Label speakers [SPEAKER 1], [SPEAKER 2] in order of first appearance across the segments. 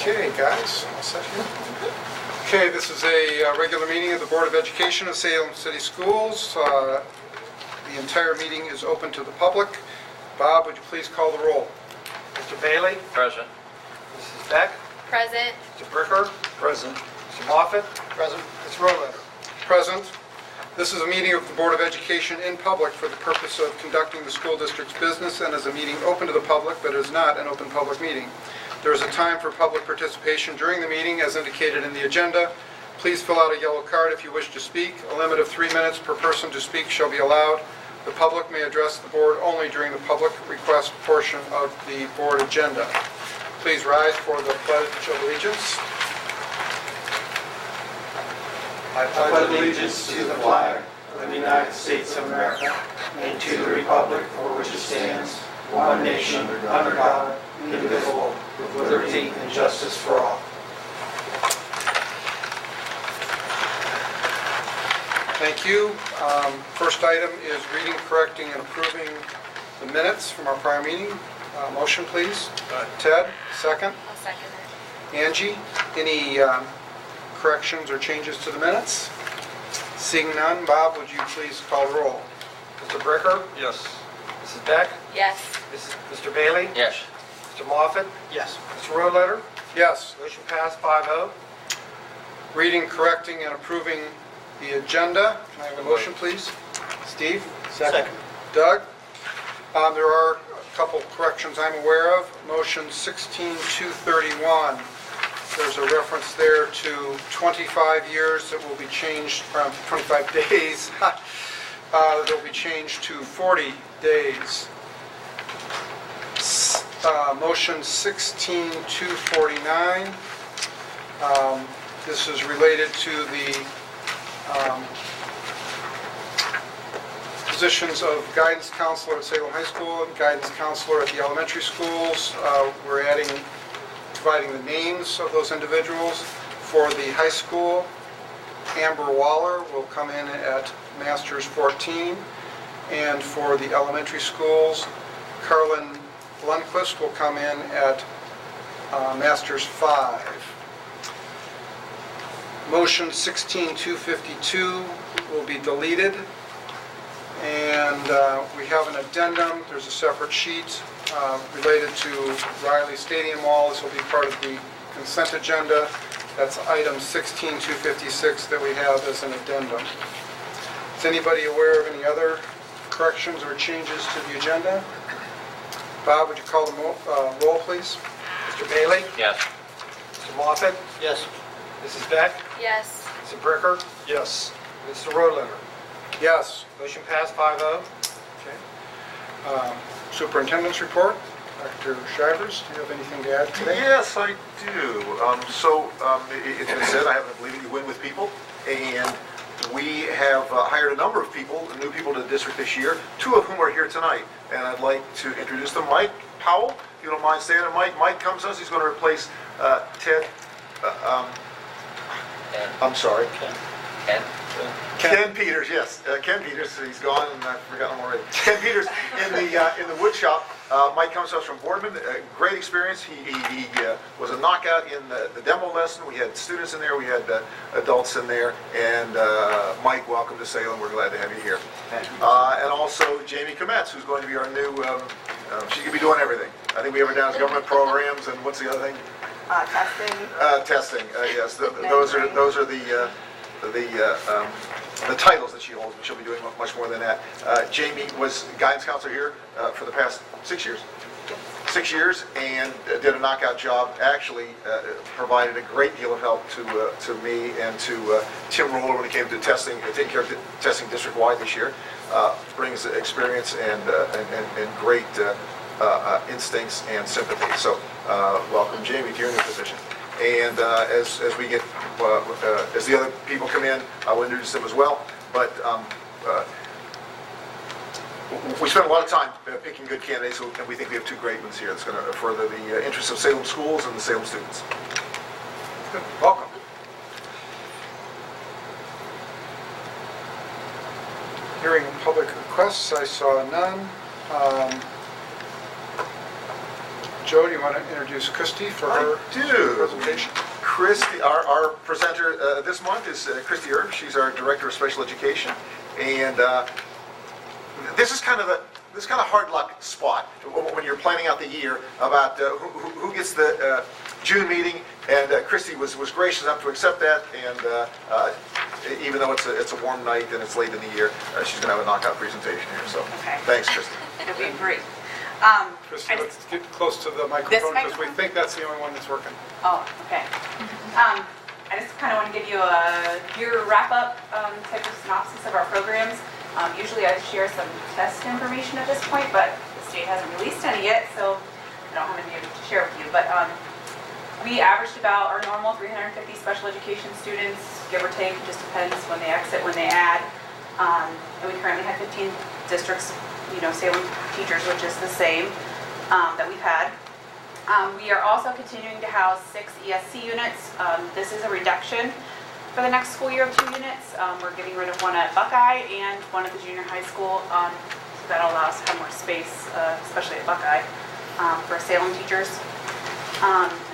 [SPEAKER 1] Okay, guys, all set here? Okay, this is a regular meeting of the Board of Education of Salem City Schools. The entire meeting is open to the public. Bob, would you please call the roll?
[SPEAKER 2] Mr. Bailey?
[SPEAKER 3] Present.
[SPEAKER 2] Mrs. Beck?
[SPEAKER 4] Present.
[SPEAKER 2] Mr. Bricker?
[SPEAKER 3] Present.
[SPEAKER 2] Mr. Moffett? Present. Ms. Roletter?
[SPEAKER 1] Present. This is a meeting of the Board of Education in public for the purpose of conducting the school district's business and is a meeting open to the public, but is not an open public meeting. There is a time for public participation during the meeting as indicated in the agenda. Please fill out a yellow card if you wish to speak. A limit of 3 minutes per person to speak shall be allowed. The public may address the board only during the public request portion of the board agenda. Please rise for the Pledge of Allegiance.
[SPEAKER 5] I pledge allegiance to the flag of the United States of America and to the republic for which it stands, one nation, under God, indivisible, with liberty and justice for all.
[SPEAKER 1] Thank you. First item is reading, correcting, and approving the minutes from our prior meeting. Motion, please. Ted, second.
[SPEAKER 4] I'll second it.
[SPEAKER 1] Angie, any corrections or changes to the minutes? Seeing none, Bob, would you please call the roll?
[SPEAKER 2] Mr. Bricker?
[SPEAKER 3] Yes.
[SPEAKER 2] Mrs. Beck?
[SPEAKER 4] Yes.
[SPEAKER 2] Mr. Bailey?
[SPEAKER 3] Yes.
[SPEAKER 2] Mr. Moffett?
[SPEAKER 5] Yes.
[SPEAKER 2] Mr. Roletter?
[SPEAKER 1] Yes.
[SPEAKER 2] Motion passed 5-0.
[SPEAKER 1] Reading, correcting, and approving the agenda. Can I have a motion, please? Steve?
[SPEAKER 5] Second.
[SPEAKER 1] Doug? There are a couple corrections I'm aware of. Motion 16231. There's a reference there to 25 years that will be changed from 25 days. That will be changed to 40 days. Motion 16249. This is related to the positions of guidance counselor at Salem High School and guidance counselor at the elementary schools. We're providing the names of those individuals. For the high school, Amber Waller will come in at Masters 14, and for the elementary schools, Carlin Lundquist will come in at Masters 5. Motion 16252 will be deleted, and we have an addendum. There's a separate sheet related to Riley Stadium Wall. This will be part of the consent agenda. That's item 16256 that we have as an addendum. Is anybody aware of any other corrections or changes to the agenda? Bob, would you call the roll, please?
[SPEAKER 2] Mr. Bailey?
[SPEAKER 3] Yes.
[SPEAKER 2] Mr. Moffett?
[SPEAKER 5] Yes.
[SPEAKER 2] Mrs. Beck?
[SPEAKER 4] Yes.
[SPEAKER 2] Mr. Bricker?
[SPEAKER 3] Yes.
[SPEAKER 2] Mr. Roletter?
[SPEAKER 1] Yes.
[SPEAKER 2] Motion passed 5-0.
[SPEAKER 1] Okay. Superintendent's report. Dr. Shivers, do you have anything to add today?
[SPEAKER 6] Yes, I do. It's been said, I happen to believe that you win with people, and we have hired a number of people, new people to the district this year, 2 of whom are here tonight, and I'd like to introduce them. Mike Powell, if you don't mind standing. Mike comes to us. He's going to replace Ted. I'm sorry. Ken Peters, yes. Ken Peters, he's gone, and I've forgotten him already. Ken Peters in the wood shop. Mike comes to us from Boardman. Great experience. He was a knockout in the demo lesson. We had students in there. We had adults in there. And Mike, welcome to Salem. We're glad to have you here. And also Jamie Kometz, who's going to be our new, she could be doing everything. I think we have her down as government programs, and what's the other thing?
[SPEAKER 4] Testing.
[SPEAKER 6] Testing, yes. Those are the titles that she holds, but she'll be doing much more than that. Jamie was guidance counselor here for the past 6 years. 6 years, and did a knockout job. Actually provided a great deal of help to me and to Tim Roller when it came to testing, taking care of testing district-wide this year. Brings experience and great instincts and sympathy. So welcome, Jamie, to your new position. And as we get, as the other people come in, I will introduce them as well. But we spent a lot of time picking good candidates, and we think we have 2 great ones here that's going to further the interests of Salem schools and the Salem students.
[SPEAKER 1] Good. Welcome. Hearing public requests, I saw none. Joe, do you want to introduce Christy for her presentation?
[SPEAKER 6] Christy, our presenter this month is Christy Erb. She's our Director of Special Education. And this is kind of hard luck spot when you're planning out the year about who gets the June meeting. And Christy was gracious enough to accept that. And even though it's a warm night and it's late in the year, she's going to have a knockout presentation here. So thanks, Christy.
[SPEAKER 4] It'll be great.
[SPEAKER 1] Christy, let's get close to the microphone because we think that's the only one that's working.
[SPEAKER 3] Oh, okay. I just kind of want to give you a year wrap-up type of synopsis of our programs. Usually I share some test information at this point, but the state hasn't released any yet, so I don't have any to share with you. But we averaged about our normal 350 special education students, give or take. It just depends when they exit, when they add. And we currently have 15 districts, Salem teachers, which is the same that we've had. We are also continuing to house 6 ESC units. This is a reduction for the next school year of 2 units. We're getting rid of one at Buckeye and one at the junior high school. So that'll allow us to have more space, especially at Buckeye, for Salem teachers.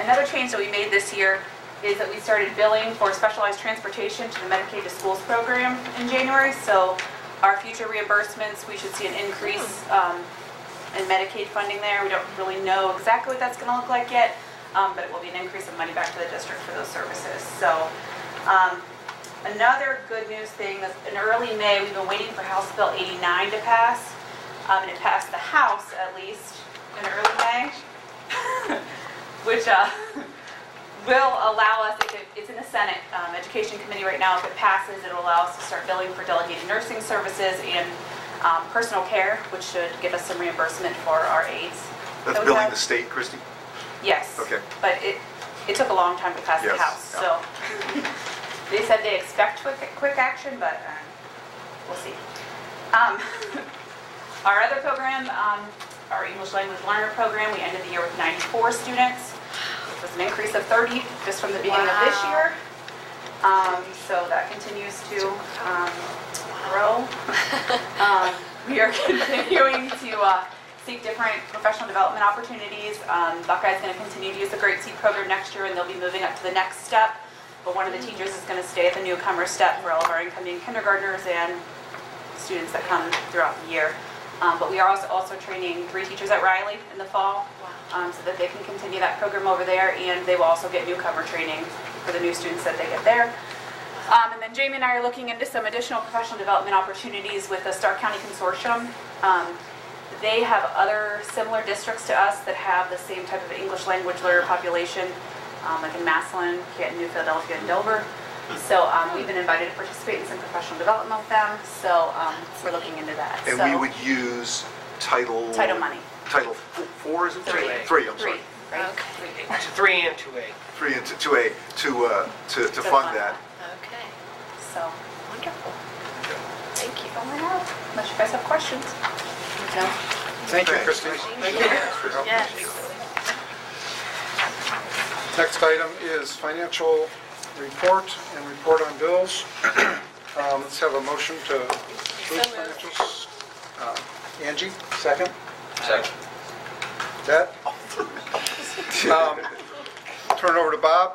[SPEAKER 3] Another change that we made this year is that we started billing for specialized transportation to the Medicaid to Schools program in January. So our future reimbursements, we should see an increase in Medicaid funding there. We don't really know exactly what that's going to look like yet, but it will be an increase of money back to the district for those services. So another good news thing is in early May, we've been waiting for House Bill 89 to pass, and it passed the House at least in early May, which will allow us, if it's in the Senate Education Committee right now, if it passes, it'll allow us to start billing for delegated nursing services and personal care, which should give us some reimbursement for our aides.
[SPEAKER 6] That's billing the state, Christy?
[SPEAKER 3] Yes.
[SPEAKER 6] Okay.
[SPEAKER 3] But it took a long time to pass the House, so they said they expect quick action, but we'll see. Our other program, our English language learner program, we ended the year with 94 students, which was an increase of 30 just from the beginning of this year. So that continues to grow. We are continuing to seek different professional development opportunities. Buckeye's going to continue to use the Great Seat program next year, and they'll be moving up to the next step. But one of the teachers is going to stay at the newcomer step for all of our incoming kindergartners and students that come throughout the year. But we are also training 3 teachers at Riley in the fall, so that they can continue that program over there, and they will also get newcomer training for the new students that they get there. And then Jamie and I are looking into some additional professional development opportunities with the Stark County Consortium. They have other similar districts to us that have the same type of English language learner population, like in Massillon, Canton, New Philadelphia, and Dover. So we've been invited to participate in some professional development with them, so we're looking into that.
[SPEAKER 6] And
[SPEAKER 3] so,
[SPEAKER 6] we would use Title
[SPEAKER 3] money.
[SPEAKER 6] Title 4, is it?
[SPEAKER 3] 3.
[SPEAKER 6] 3, I'm sorry.
[SPEAKER 3] 3, right?
[SPEAKER 4] Okay.
[SPEAKER 2] 3 and 2A.
[SPEAKER 6] 3 and 2A to fund that.
[SPEAKER 4] Okay.
[SPEAKER 3] So,
[SPEAKER 4] Wonderful. Thank you.
[SPEAKER 3] going out, unless you guys have questions. No?
[SPEAKER 1] Thank you, Christy.
[SPEAKER 4] Thank you. Yes.
[SPEAKER 1] Next item is financial report and report on bills. Let's have a motion to approve financials. Angie, second?
[SPEAKER 7] Second.
[SPEAKER 1] That? Turn it over to Bob.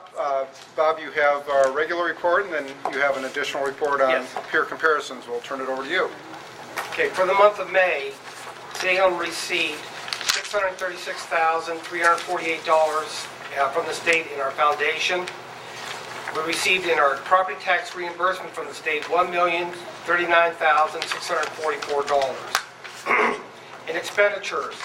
[SPEAKER 1] Bob, you have our regular report, and then you have an additional report on
[SPEAKER 2] Yes.
[SPEAKER 1] peer comparisons. We'll turn it over to you.
[SPEAKER 2] Okay, for the month of May, Salem received $636,348 from the state in our foundation. We received in our property tax reimbursement from the state $1,039,644. In expenditures,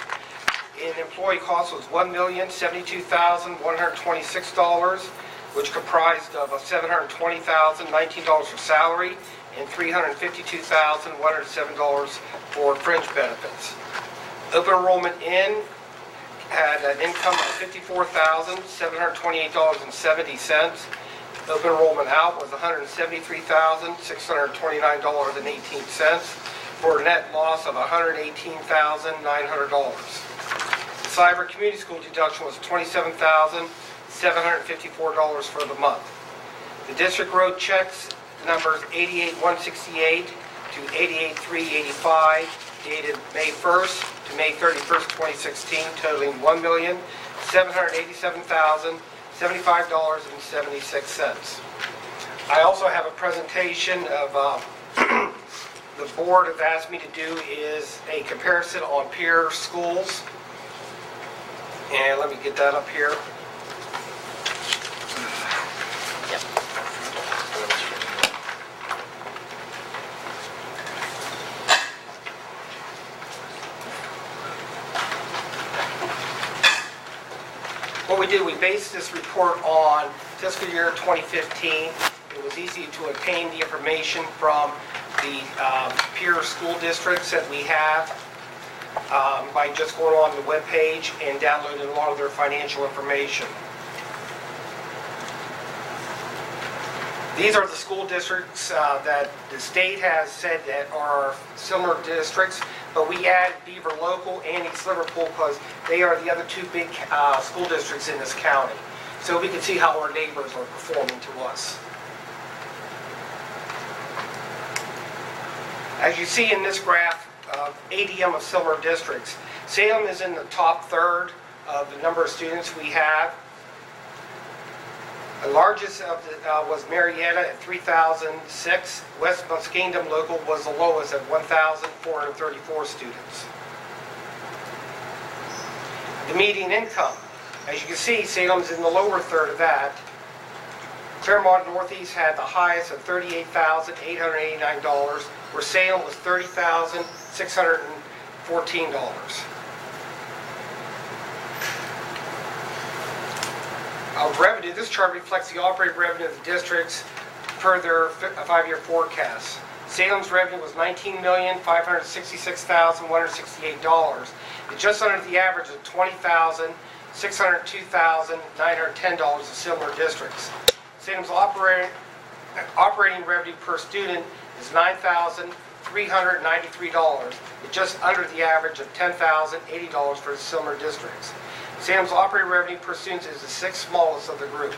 [SPEAKER 2] in employee costs was $1,072,126, which comprised of $720,019 for salary and $352,107 for fringe benefits. Open enrollment in had an income of $54,728.70. Open enrollment out was $173,629.18 for a net loss of $118,900. Cyber community school deduction was $27,754 for the month. The district road checks numbers 88,168 to 88,385 dated May 1st to May 31st, 2016, totaling $1,787,075.76. I also have a presentation of the board have asked me to do is a comparison on peer schools. And let me get that up here. What we did, we based this report on fiscal year 2015. It was easy to obtain the information from the peer school districts that we have by just going on the web page and downloading a lot of their financial information. These are the school districts that the state has said that are similar districts, but we add Beaver Local and East Liverpool because they are the other two big school districts in this county. So we can see how our neighbors are performing to us. As you see in this graph of ADM of similar districts, Salem is in the top third of the number of students we have. The largest of was Marietta at 3,006. West Muskingum Local was the lowest at 1,434 students. The median income, as you can see, Salem's in the lower third of that. Claremont Northeast had the highest at $38,889, where Salem was $30,614. Of revenue, this chart reflects the operating revenue of the districts per their five-year forecast. Salem's revenue was $19,566,168. It's just under the average of $20,602,910 of similar districts. Salem's operating revenue per student is $9,393. It's just under the average of $10,080 for similar districts. Salem's operating revenue per student is the sixth smallest of the group.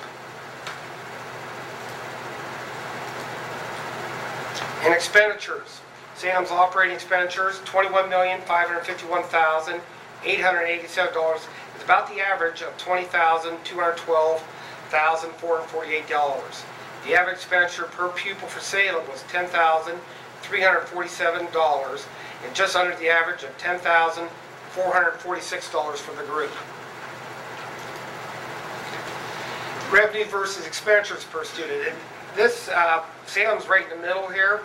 [SPEAKER 2] In expenditures, Salem's operating expenditures, $21,551,887. It's about the average of $20,212,448. The average expenditure per pupil for Salem was $10,347, and just under the average of $10,446 for the group. Revenue versus expenditures per student. And this, Salem's right in the middle here.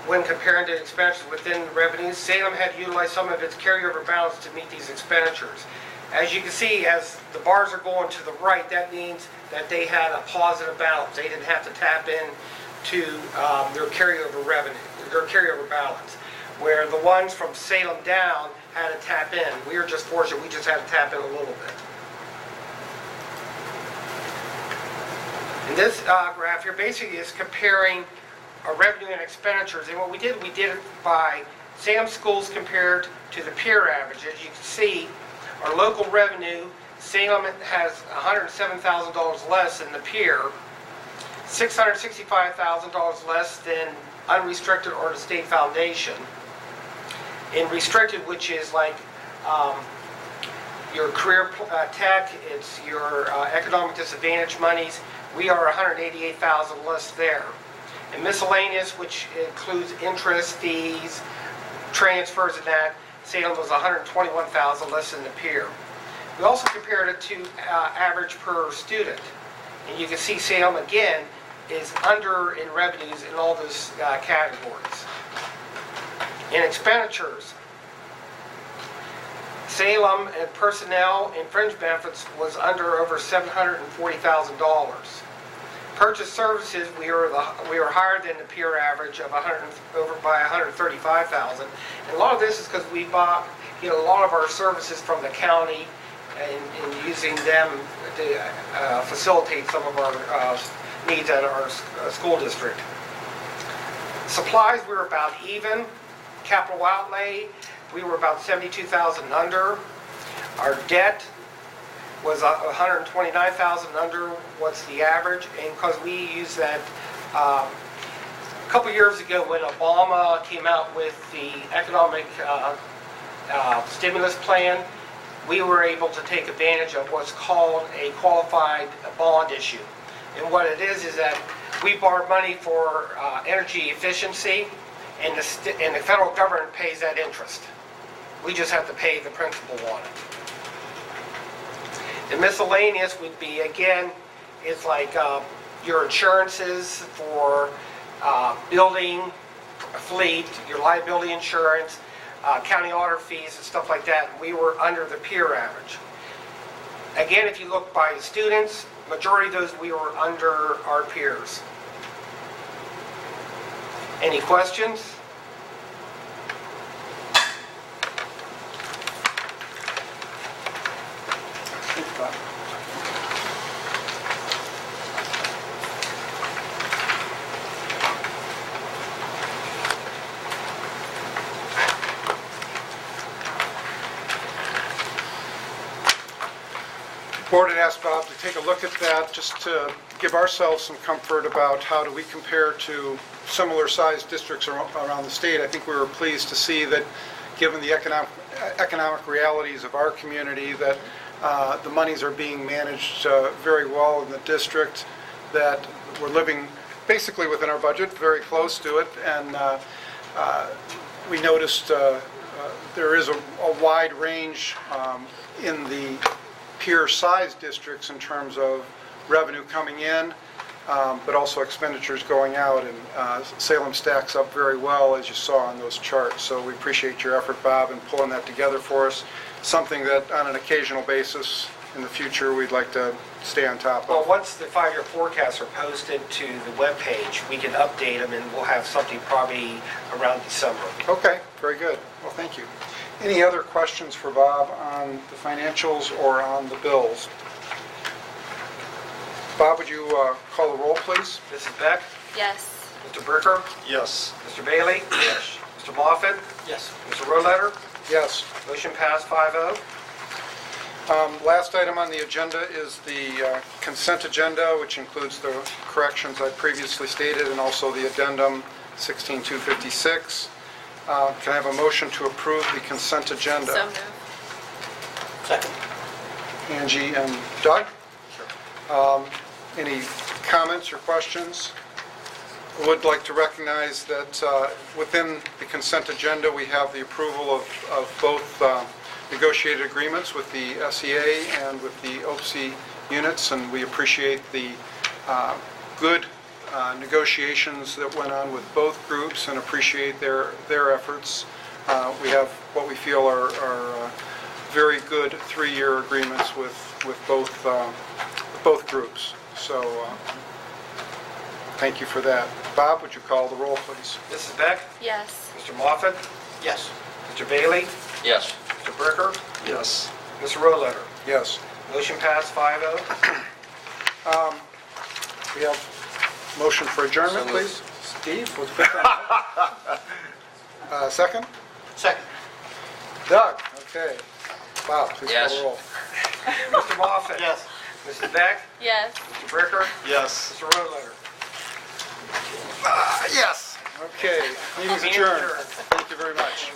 [SPEAKER 2] When comparing to expenditures within revenues, Salem had utilized some of its carryover balance to meet these expenditures. As you can see, as the bars are going to the right, that means that they had a positive balance. They didn't have to tap in to their carryover revenue, their carryover balance. Where the ones from Salem down had to tap in. We were just fortunate, we just had to tap in a little bit. And this graph here basically is comparing our revenue and expenditures. And what we did it by Salem schools compared to the peer average. As you can see, our local revenue, Salem has $107,000 less than the peer, $665,000 less than unrestricted or the state foundation. In restricted, which is like your career tech, it's your economic disadvantage monies, we are $188,000 less there. And miscellaneous, which includes interest, fees, transfers, and that, Salem was $121,000 less than the peer. We also compared it to average per student. And you can see Salem, again, is under in revenues in all those categories. In expenditures, Salem and personnel and fringe benefits was under over $740,000. Purchase services, we were higher than the peer average of over by $135,000. And a lot of this is because we bought a lot of our services from the county and using them to facilitate some of our needs at our school district. Supplies, we were about even. Capital outlay, we were about $72,000 under. Our debt was $129,000 under what's the average, and because we use that A couple years ago, when Obama came out with the economic stimulus plan, we were able to take advantage of what's called a qualified bond issue. And what it is that we borrow money for energy efficiency, and the federal government pays that interest. We just have to pay the principal on it. The miscellaneous would be, again, it's like your insurances for building, fleet, your liability insurance, county auditor fees and stuff like that. We were under the peer average. Again, if you look by the students, majority of those we were under our peers. Any questions?
[SPEAKER 1] Board had asked Bob to take a look at that, just to give ourselves some comfort about how do we compare to similar sized districts around the state. I think we were pleased to see that, given the economic realities of our community, that the monies are being managed very well in the district, that we're living basically within our budget, very close to it, and we noticed there is a wide range in the peer-sized districts in terms of revenue coming in, but also expenditures going out, and Salem stacks up very well, as you saw on those charts. So we appreciate your effort, Bob, in pulling that together for us. Something that on an occasional basis in the future we'd like to stay on top of.
[SPEAKER 2] Well, once the 5-year forecasts are posted to the webpage, we can update them, and we'll have something probably around December.
[SPEAKER 1] Okay, very good. Well, thank you. Any other questions for Bob on the financials or on the bills? Bob, would you call the roll, please?
[SPEAKER 2] Mrs. Beck?
[SPEAKER 4] Yes.
[SPEAKER 2] Mr. Bricker?
[SPEAKER 6] Yes.
[SPEAKER 2] Mr. Bailey? Yes. Mr. Moffett?
[SPEAKER 5] Yes.
[SPEAKER 2] Mr. Roletter?
[SPEAKER 1] Yes.
[SPEAKER 2] Motion passed 5-0.
[SPEAKER 1] Last item on the agenda is the consent agenda, which includes the corrections I previously stated and also the addendum 16256. Can I have a motion to approve the consent agenda?
[SPEAKER 4] So moved.
[SPEAKER 5] Second.
[SPEAKER 1] Angie and Doug? Any comments or questions? I would like to recognize that within the consent agenda, we have the approval of both negotiated agreements with the SEA and with the OPSI units, and we appreciate the good negotiations that went on with both groups and appreciate their efforts. We have what we feel are very good 3-year agreements with both groups. So thank you for that. Bob, would you call the roll, please?
[SPEAKER 2] Mrs. Beck?
[SPEAKER 4] Yes.
[SPEAKER 2] Mr. Moffett?
[SPEAKER 5] Yes.
[SPEAKER 2] Mr. Bailey?
[SPEAKER 5] Yes.
[SPEAKER 2] Mr. Bricker?
[SPEAKER 6] Yes.
[SPEAKER 2] Mr. Roletter?
[SPEAKER 1] Yes.
[SPEAKER 2] Motion passed 5-0.
[SPEAKER 1] We have motion for adjournment, please. Steve, with second?
[SPEAKER 5] Second.
[SPEAKER 1] Doug, okay. Bob, please call
[SPEAKER 5] Yes.
[SPEAKER 1] the roll.
[SPEAKER 2] Mr. Moffett?
[SPEAKER 5] Yes.
[SPEAKER 2] Mrs. Beck?
[SPEAKER 4] Yes.
[SPEAKER 2] Mr. Bricker?
[SPEAKER 6] Yes.
[SPEAKER 2] Mr. Roletter?
[SPEAKER 1] Yes. Okay, meeting's
[SPEAKER 2] Meeting
[SPEAKER 1] adjourned.
[SPEAKER 2] adjourned.
[SPEAKER 1] Thank you very much.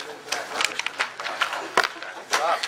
[SPEAKER 1] Bob.